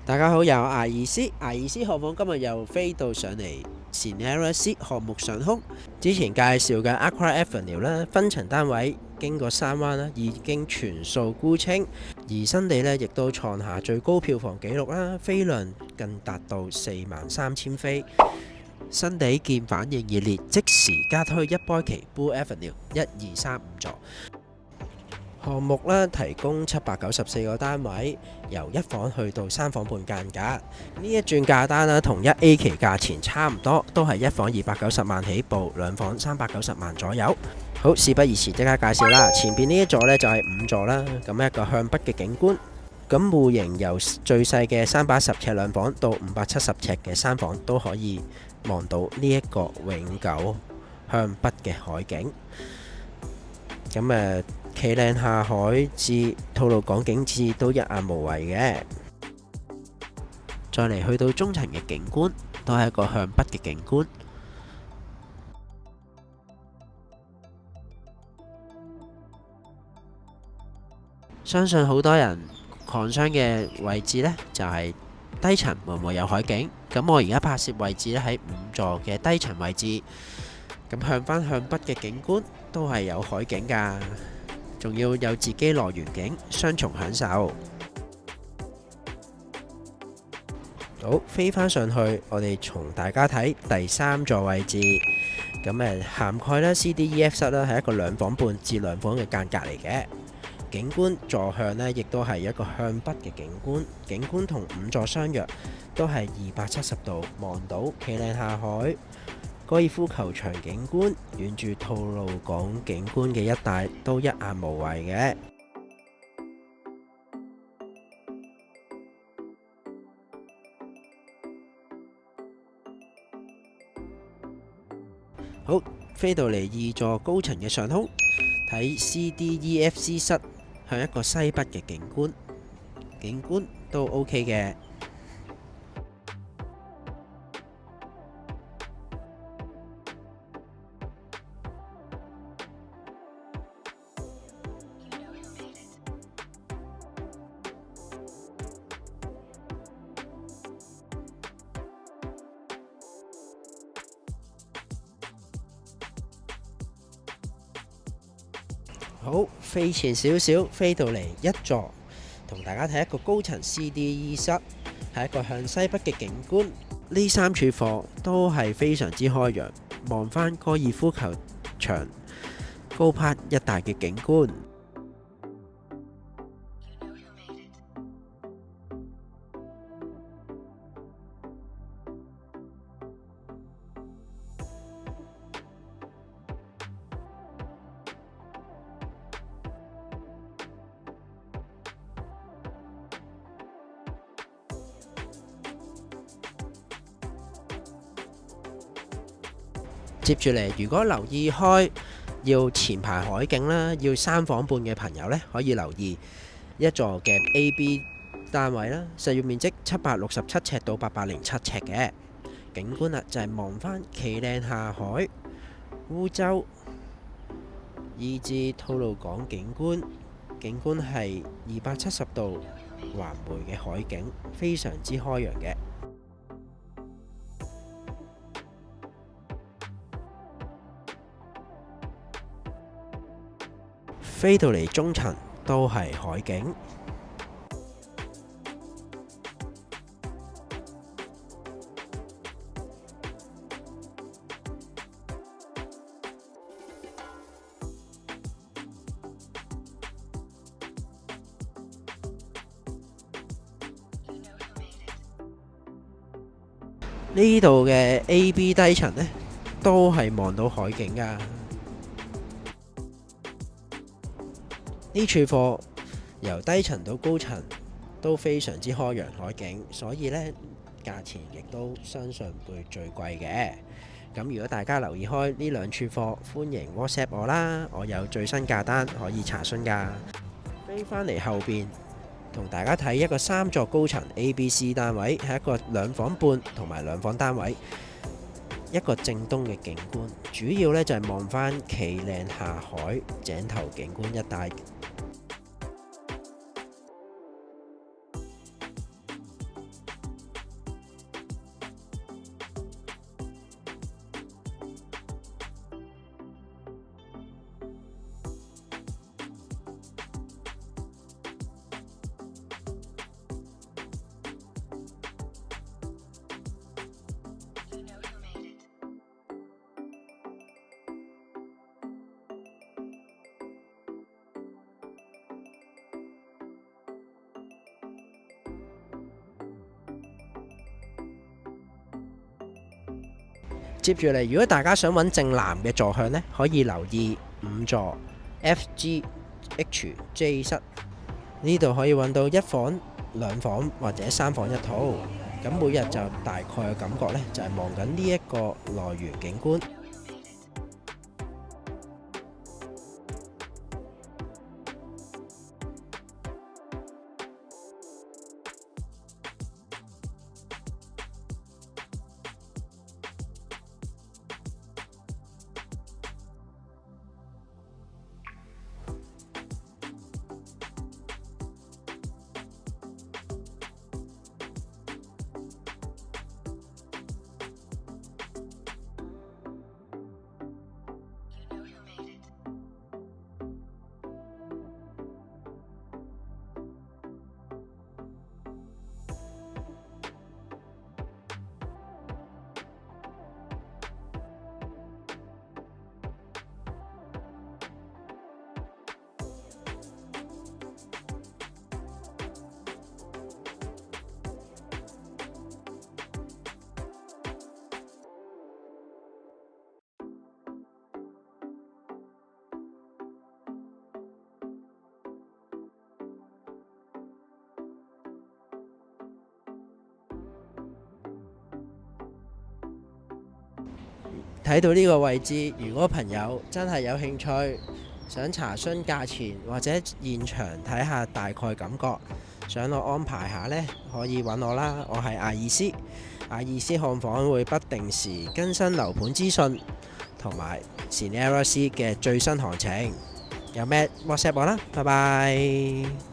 大家好，又有艾爾斯。艾爾斯項目今日又飛到上嚟 Sierra Sea 項目上空。之前介紹嘅 Accra Avenue 啦，分層單位經過3灣啦，已經全數沽清。而新地呢，亦都創下最高票房紀錄啦，飛量更達到43,000飛。新地見反應熱烈，即時加推一波期 Blue Avenue 1235座。項目咧提供794個單位，由1房去到3房半間隔。呢一轉價單啦，同1A 期價錢差唔多，都係1房290萬起步，2房390萬左右。好，事不宜遲，即刻介紹啦。前邊呢一座呢，就係5座啦，咁一個向北嘅景觀。咁戶型由最細嘅310尺2房到570尺嘅3房都可以望到呢一個永久向北嘅海景。咁企嶺下海至吐露港景致都一覽無遺嘅。再嚟去到中層嘅景觀，都係一個向北嘅景觀。相信好多人狂想嘅位置呢，就係低層會唔會有海景？咁我而家拍攝位置呢，喺5座嘅低層位置，咁向北嘅景觀都係有海景㗎。仲要有自己樂園景，雙重享受。好，飛返上去，我哋從大家睇第3座位置。咁涵蓋啦 CDEF 室啦，係一個2房半至2房嘅間隔嚟嘅。景觀座向呢，亦都係一個向北嘅景觀。景觀同5座相若，都係270度望到企嶺下海。高爾夫球場景觀，遠住吐露港景觀嘅一帶都一覽無遺嘅。好，飛到嚟2座高層嘅上空，睇 CDEFC 室向一個西北嘅景觀，景觀都 OK 嘅。好，飛前少少，飛到嚟1座，同大家睇一個高層 CDE 室，係一個向西北嘅景觀。呢3處貨都係非常之開揚，望返高爾夫球場高柏一帶嘅景觀。接住嚟，如果留意開要前排海景啦，要3房半嘅朋友呢，可以留意1座嘅 AB 單位啦，實用面積767尺到807尺嘅景觀啦，就係望返企嶺下海、烏洲以至吐露港景觀，景觀係270度環迴嘅海景，非常之開揚嘅。飛到嚟中層都係海景。呢度嘅 AB 低層呢，都係望到海景㗎。呢處貨由低層到高層都非常之開揚海景，所以呢價錢亦都相信會最貴嘅。咁如果大家留意開呢2處貨，歡迎 WhatsApp 我啦，我有最新價單可以查詢㗎。飛返嚟後邊，同大家睇一個3座高層 ABC 單位，係一個2房半同埋2房單位，一個正東嘅景觀，主要呢就係望返企嶺下海井頭景觀一帶。接住嚟，如果大家想揾正南嘅座向呢，可以留意5座 FGHJ 室，呢度可以揾到1房、2房或者3房1套。咁每日就大概嘅感覺呢，就係望緊呢一個內園景觀。睇到呢個位置，如果朋友真係有興趣，想查詢價錢或者現場睇下大概感覺，想我安排下呢，可以揾我啦。我係艾爾斯，艾爾斯看房會不定時更新樓盤資訊同埋 Scenarios 嘅最新行情。有咩 WhatsApp 我啦，拜拜。